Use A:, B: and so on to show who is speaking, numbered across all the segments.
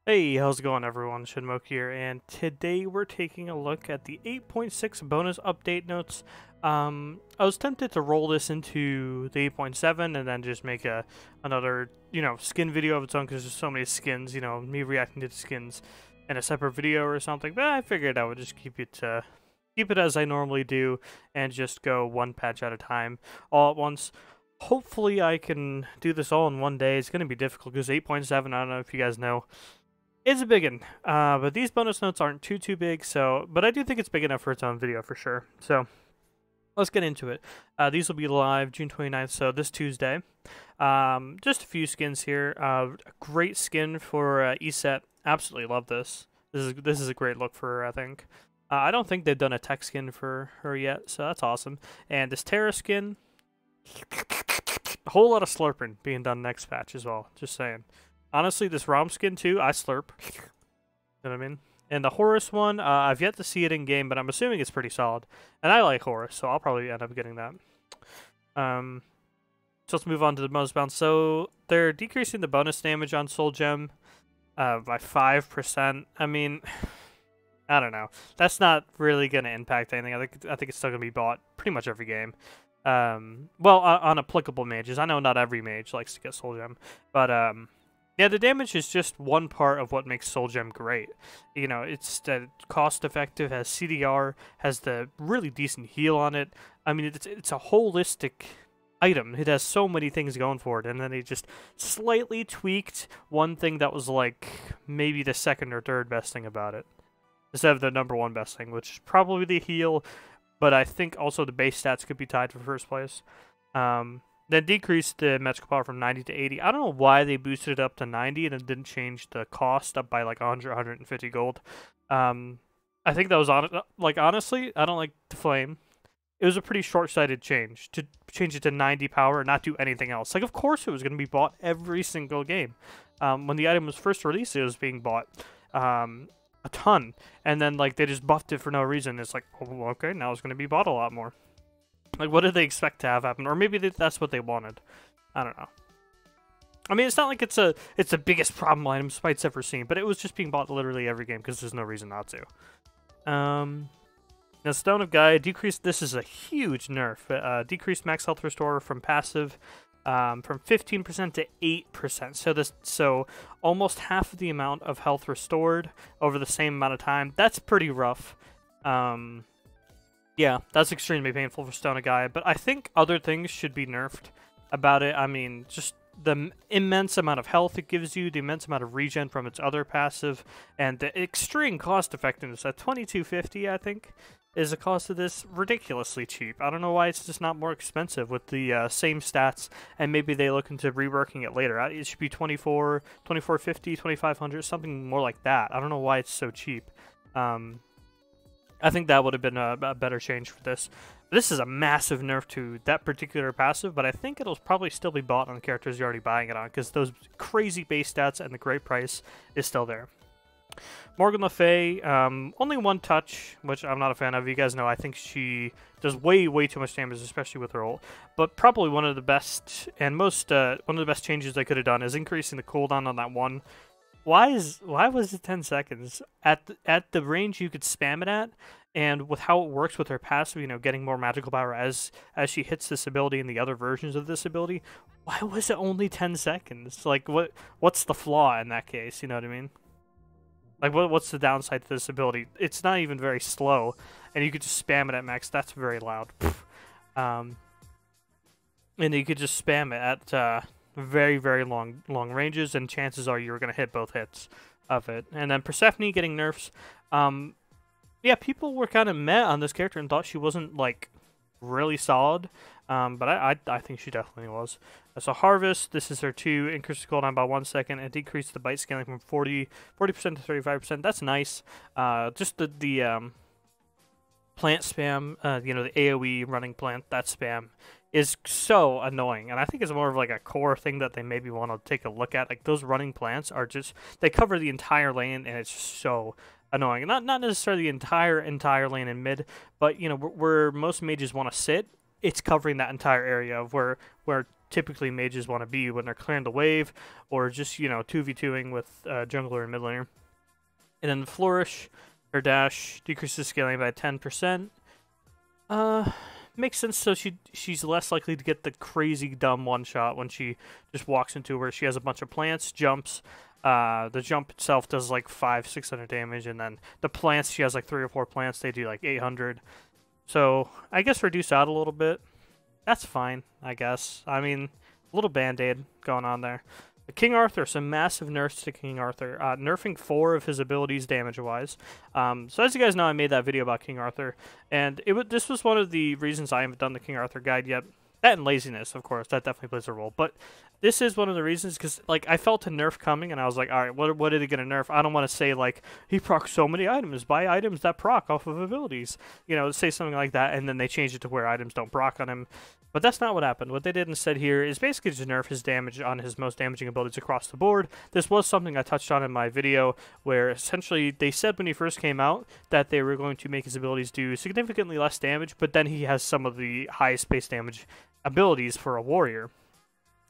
A: Hey, how's it going everyone? Shinmoke here, and today we're taking a look at the 8.6 bonus update notes. I was tempted to roll this into the 8.7 and then just make another, skin video of its own because there's so many skins, me reacting to the skins in a separate video or something, but I figured I would just keep it as I normally do and just go one patch at a time all at once. Hopefully I can do this all in one day. It's going to be difficult because 8.7, I don't know if you guys know, it's a big one, but these bonus notes aren't too big, but I do think it's big enough for its own video for sure. So let's get into it. These will be live June 29th, so this Tuesday. Just a few skins here. A great skin for ESET. Absolutely love this. This is a great look for her, I think. I don't think they've done a tech skin for her yet, so that's awesome. And this Terra skin, a whole lot of slurping being done next patch as well. Just saying. Honestly, this ROM skin too, I slurp. You know what I mean? And the Horus one, I've yet to see it in game, but I'm assuming it's pretty solid. And I like Horus, so I'll probably end up getting that. So let's move on to the bonus bounce. So they're decreasing the bonus damage on Soul Gem by 5%. I mean, I don't know. That's not really going to impact anything. I think it's still going to be bought pretty much every game. Well, on applicable mages. I know not every mage likes to get Soul Gem, but yeah, the damage is just one part of what makes Soul Gem great. You know, it's cost effective, has CDR, has the really decent heal on it. I mean, it's a holistic item. It has so many things going for it, and then they just slightly tweaked one thing that was like maybe the second or third best thing about it, instead of the number one best thing, which is probably the heal, but I think also the base stats could be tied for first place. Then decreased the magical power from 90 to 80. I don't know why they boosted it up to 90 and it didn't change the cost up by like 100, 150 gold. I think that was honestly, I don't like the flame. It was a pretty short-sighted change to change it to 90 power and not do anything else. Like, of course it was going to be bought every single game. When the item was first released, it was being bought a ton. And then, like, they just buffed it for no reason. It's like, oh, okay, now it's going to be bought a lot more. Like, what did they expect to have happen? Or maybe that's what they wanted. I don't know. I mean, it's not like it's the biggest problem item Smite's ever seen, but it was just being bought literally every game because there's no reason not to. Now, Stone of Gaia decreased. This is a huge nerf. Decreased max health restore from passive from 15% to 8%. So almost half of the amount of health restored over the same amount of time. That's pretty rough. Yeah, that's extremely painful for Stone of Gaia, but I think other things should be nerfed about it. I mean, just the immense amount of health it gives you, the immense amount of regen from its other passive, and the extreme cost effectiveness. At 2250, I think, is the cost of this. Ridiculously cheap. I don't know why it's just not more expensive with the same stats, and maybe they look into reworking it later. It should be 2450, 2500, something more like that. I don't know why it's so cheap. I think that would have been a better change for this. This is a massive nerf to that particular passive, but I think it'll probably still be bought on the characters you're already buying it on, because those crazy base stats and the great price is still there. Morgana only one touch, which I'm not a fan of. You guys know I think she does way too much damage, especially with her ult. But probably one of the best and one of the best changes they could have done is increasing the cooldown on that one. Why was it 10 seconds? At the range you could spam it at, and with how it works with her passive, getting more magical power as she hits this ability and the other versions of this ability, why was it only 10 seconds? Like, what's the flaw in that case, you know what I mean? Like, what's the downside to this ability? It's not even very slow, and you could just spam it at max. That's very loud. And you could just spam it at very long ranges, and chances are you're going to hit both hits of it. And then Persephone getting nerfs. Yeah, people were kind of meh on this character and thought she wasn't like really solid, but I think she definitely was. So Harvest, this is her 2, increased the cooldown by 1 second and decreased the bite scaling from 40% to 35%. That's nice. Just the plant spam, the AoE running plant, that spam is so annoying, and I think it's more of like a core thing that they maybe want to take a look at. Like, those running plants are just, they cover the entire lane, and it's so annoying. Not necessarily the entire lane in mid, but where most mages want to sit, it's covering that entire area of where typically mages want to be when they're clearing the wave, or just, you know, 2v2ing with jungler and mid laner. And then Flourish, her dash decreases scaling by 10%. Makes sense, so she's less likely to get the crazy dumb one-shot when she just walks into where she has a bunch of plants, jumps. The jump itself does like 500-600 damage, and then the plants, she has like 3 or 4 plants, they do like 800. So I guess reduce out a little bit. That's fine, I guess. I mean, a little band-aid going on there. King Arthur, some massive nerfs to King Arthur. Nerfing 4 of his abilities damage-wise. So as you guys know, I made that video about King Arthur, and this was one of the reasons I haven't done the King Arthur guide yet. That and laziness, of course, that definitely plays a role. But this is one of the reasons, because like I felt a nerf coming, and I was like, all right, what are they gonna nerf? I don't want to say like he procs so many items, buy items that proc off of abilities, you know, say something like that, and then they change it to where items don't proc on him. But that's not what happened. What they did instead here is basically just nerf his damage on his most damaging abilities across the board. This was something I touched on in my video, where essentially they said when he first came out that they were going to make his abilities do significantly less damage, but then he has some of the highest base damage abilities for a warrior,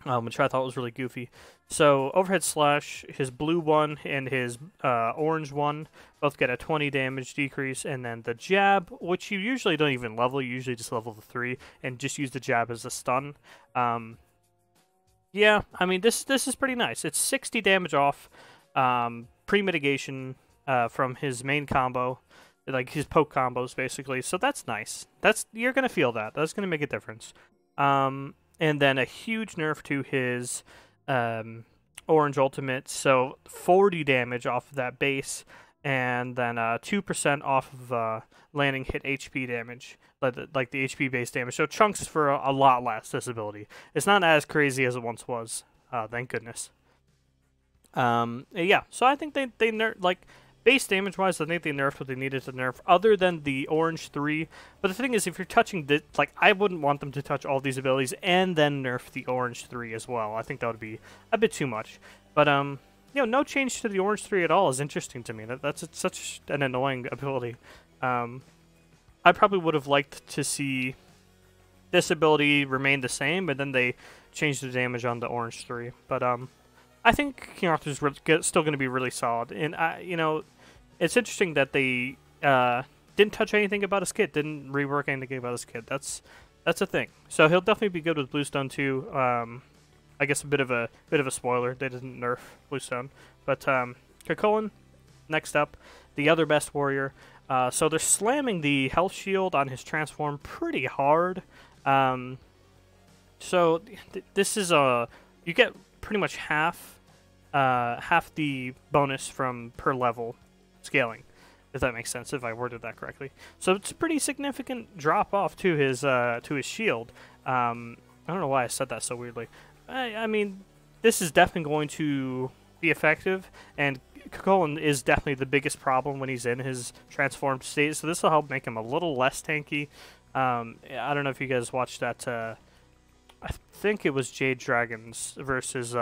A: which I thought was really goofy. So overhead slash, his blue one and his orange one both get a 20 damage decrease, and then the jab, which you usually don't even level, you usually just level the 3 and just use the jab as a stun. Yeah, I mean this is pretty nice. It's 60 damage off pre-mitigation from his main combo, like his poke combos basically. So that's nice. You're gonna feel that. That's gonna make a difference. And then a huge nerf to his orange ultimate, so 40 damage off of that base, and then 2% off of landing hit HP damage, like the HP base damage. So chunks for a lot less this ability. It's not as crazy as it once was, thank goodness. Yeah, so I think they nerf, like, base damage-wise, I think they nerfed what they needed to nerf, other than the orange 3. But the thing is, if you're touching the, like, I wouldn't want them to touch all these abilities and then nerf the orange 3 as well. I think that would be a bit too much. But you know, no change to the orange 3 at all is interesting to me. That's such an annoying ability. I probably would have liked to see this ability remain the same, but then they changed the damage on the orange 3. But I think King Arthur's still going to be really solid, and you know, it's interesting that they didn't touch anything about his kit, didn't rework anything about his kit. That's a thing. So he'll definitely be good with Bluestone too. I guess a bit of a spoiler. They didn't nerf Bluestone, but Cullen, next up, the other best warrior. So they're slamming the health shield on his transform pretty hard. So this is you get pretty much half the bonus from per level scaling, if that makes sense, if I worded that correctly. So it's a pretty significant drop off to his shield. I don't know why I said that so weirdly. I mean, this is definitely going to be effective, and Cullen is definitely the biggest problem when he's in his transformed state, so this will help make him a little less tanky. I don't know if you guys watched that, I think it was Jade Dragons versus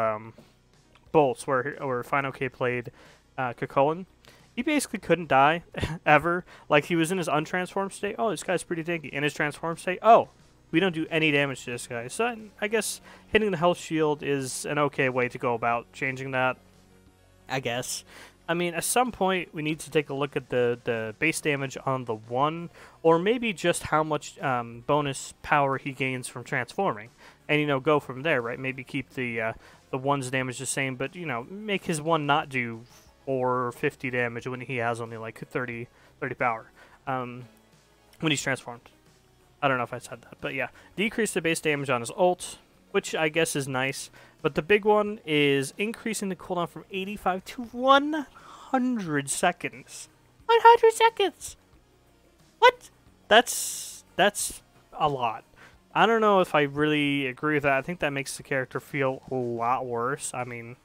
A: Bolts, where Final K played Cullen. He basically couldn't die, ever. Like, he was in his untransformed state, oh, this guy's pretty tanky. In his transformed state, oh, we don't do any damage to this guy. So I guess hitting the health shield is an okay way to go about changing that, I guess. I mean, at some point, we need to take a look at the base damage on the 1, or maybe just how much bonus power he gains from transforming. And, you know, go from there, right? Maybe keep the 1's damage the same, but, you know, make his 1 not do 450 damage when he has only, like, 30 power when he's transformed. I don't know if I said that, but yeah. Decrease the base damage on his ult, which I guess is nice. But the big one is increasing the cooldown from 85 to 100 seconds. 100 seconds! What? That's a lot. I don't know if I really agree with that. I think that makes the character feel a lot worse. I mean,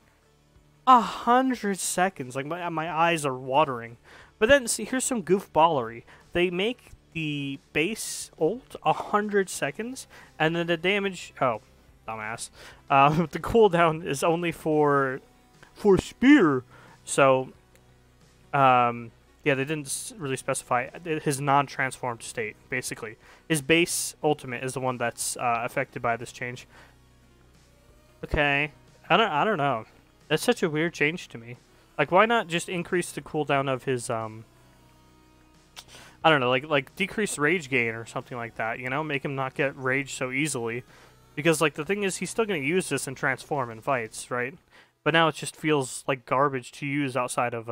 A: 100 seconds. Like, my eyes are watering. But then, see, here's some goofballery. They make the base ult 100 seconds, and then the damage... Oh, dumbass. The cooldown is only for spear. So, yeah, they didn't really specify his non-transformed state, basically. His base ultimate is the one that's affected by this change. Okay. I don't know. That's such a weird change to me. Like, why not just increase the cooldown of his, I don't know, like decrease rage gain or something like that, you know? Make him not get rage so easily. Because, like, the thing is, he's still going to use this and transform in fights, right? But now it just feels like garbage to use outside of,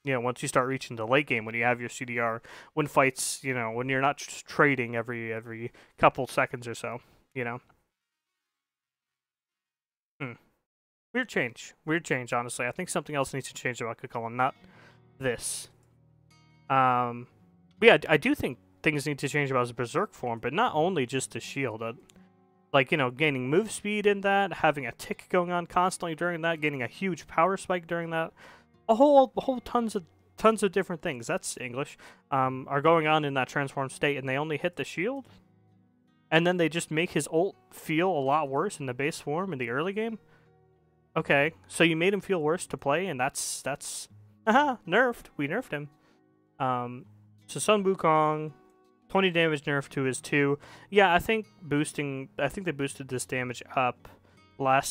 A: you know, once you start reaching the late game, when you have your CDR, when fights, you know, when you're not just trading every couple seconds or so, you know? Hmm. Weird change, honestly. I think something else needs to change about Cullen, not this. But yeah, I do think things need to change about his Berserk form, but not only just the shield. Like, you know, gaining move speed in that, having a tick going on constantly during that, getting a huge power spike during that. A whole tons of different things. That's English. Are going on in that transformed state, and they only hit the shield? And then they just make his ult feel a lot worse in the base form in the early game? Okay, so you made him feel worse to play, and that's haha, nerfed. We nerfed him. So Sun Wukong, 20 damage nerf to his 2. Yeah, I think they boosted this damage up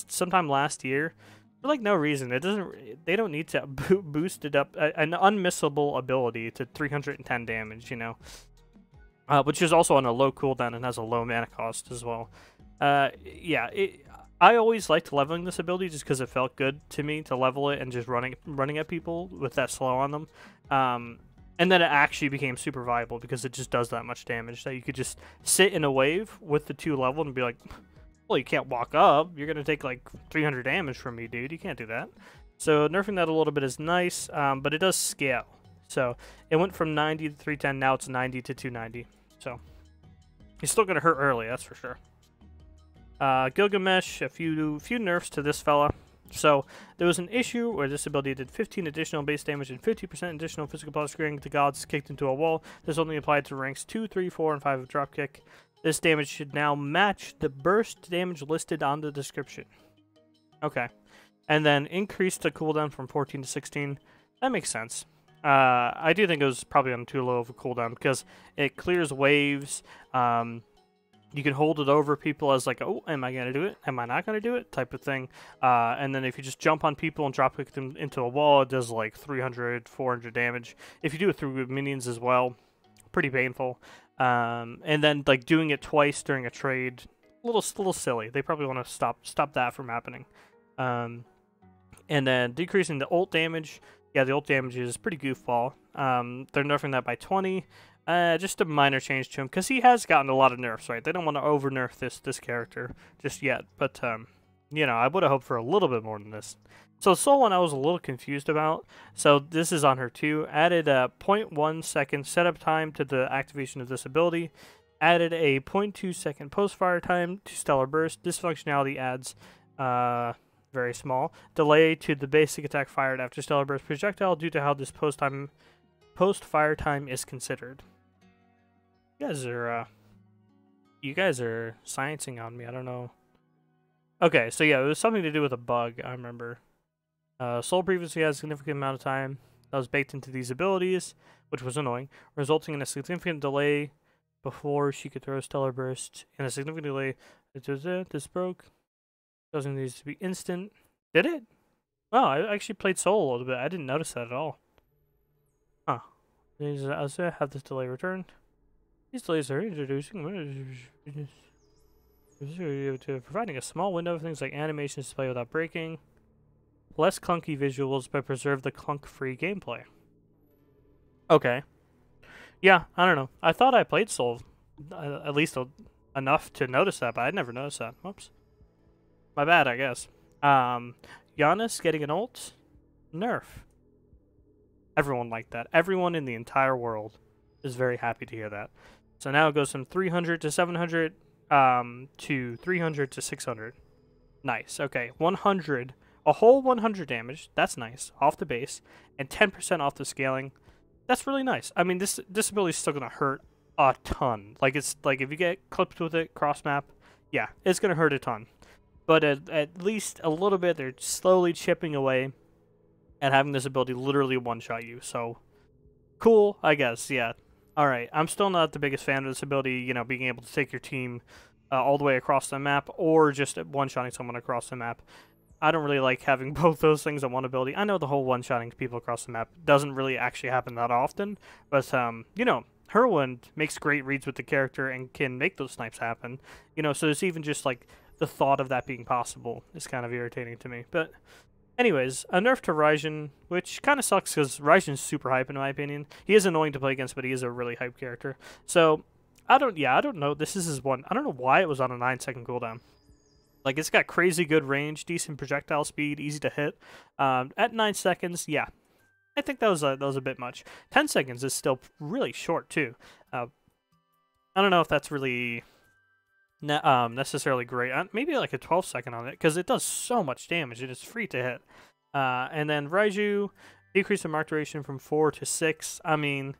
A: sometime last year for like no reason. They don't need to boost it up an unmissable ability to 310 damage, you know. Which is also on a low cooldown and has a low mana cost as well. Yeah, I always liked leveling this ability just because it felt good to me to level it and just running at people with that slow on them. And then it actually became super viable because it just does that much damage that you could just sit in a wave with the 2 level and be like, well, you can't walk up. You're going to take like 300 damage from me, dude. You can't do that. So nerfing that a little bit is nice, but it does scale. So it went from 90 to 310, now it's 90 to 290. So he's still going to hurt early, that's for sure. Gilgamesh, a few nerfs to this fella. So there was an issue where this ability did 15 additional base damage and 50% additional physical plus scaring the gods kicked into a wall. This only applied to ranks 2, 3, 4, and 5 of dropkick. This damage should now match the burst damage listed on the description. Okay. And then increase the cooldown from 14 to 16. That makes sense. I do think it was probably on too low of a cooldown because it clears waves. You can hold it over people as like, oh, am I going to do it? Am I not going to do it? Type of thing. And then if you just jump on people and drop kick them into a wall, it does like 300, 400 damage. If you do it through minions as well, pretty painful. And then like doing it twice during a trade, a little silly. They probably want to stop that from happening. And then decreasing the ult damage. Yeah, the ult damage is pretty goofball. They're nerfing that by 20. Just a minor change to him, because he has gotten a lot of nerfs, right? They don't want to over-nerf this character just yet, but, you know, I would have hoped for a little bit more than this. So Soul One I was a little confused about, so this is on her too. Added a 0.1 second setup time to the activation of this ability. Added a 0.2 second post-fire time to Stellar Burst. This functionality adds, very small, delay to the basic attack fired after Stellar Burst projectile due to how this post-fire time is considered. You guys are sciencing on me. I don't know. Okay, so yeah, it was something to do with a bug, I remember. Soul previously had a significant amount of time that was baked into these abilities, which was annoying, resulting in a significant delay before she could throw Stellar Burst, and a significant delay. This broke. Doesn't need to be instant. Did it? Oh, I actually played Soul a little bit. I didn't notice that at all. Huh. Have this delay returned. These delays are introducing to providing a small window of things like animations to play without breaking, less clunky visuals, but preserve the clunk-free gameplay. Okay. Yeah, I don't know. I thought I played Soul at least enough to notice that, but I never noticed that. Whoops. My bad, I guess. Giannis getting an ult? Nerf. Everyone liked that. Everyone in the entire world is very happy to hear that. So now it goes from 300 to 700 to 300 to 600. Nice. Okay, 100. A whole 100 damage. That's nice. Off the base. And 10% off the scaling. That's really nice. I mean, this ability is still going to hurt a ton. Like, it's like if you get clipped with it, cross map, yeah, it's going to hurt a ton. But at least a little bit, they're slowly chipping away at having this ability literally one-shot you. So, cool, I guess, yeah. Alright, I'm still not the biggest fan of this ability, you know, being able to take your team all the way across the map, or just one-shotting someone across the map. I don't really like having both those things on one ability. I know the whole one-shotting people across the map doesn't really actually happen that often, but, you know, Whirlwind makes great reads with the character and can make those snipes happen. You know, so there's even just, like, the thought of that being possible is kind of irritating to me. But anyways, a nerf to Ryzen, which kind of sucks because Ryzen's super hype in my opinion. He is annoying to play against, but he is a really hype character. So, I don't know. This is his one. I don't know why it was on a 9-second cooldown. Like, it's got crazy good range, decent projectile speed, easy to hit. At 9 seconds, yeah. I think that was a bit much. 10 seconds is still really short, too. I don't know if that's really necessarily great. Maybe like a 12-second on it, because it does so much damage. It is free to hit. And then Raiju, decrease the mark duration from 4 to 6. I mean,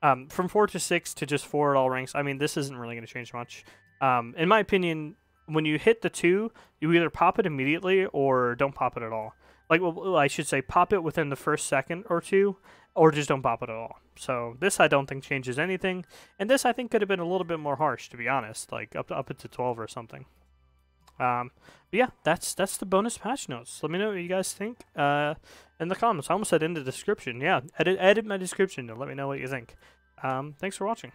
A: from 4 to 6 to just 4 at all ranks. I mean, this isn't really going to change much. In my opinion, when you hit the 2, you either pop it immediately or don't pop it at all. Like, well, I should say pop it within the first second or 2, or just don't pop it at all. So this I don't think changes anything, and this I think could have been a little bit more harsh, to be honest, like up into 12 or something. But yeah, that's the bonus patch notes. Let me know what you guys think in the comments. I almost said in the description. Yeah, edit my description to let me know what you think. Thanks for watching.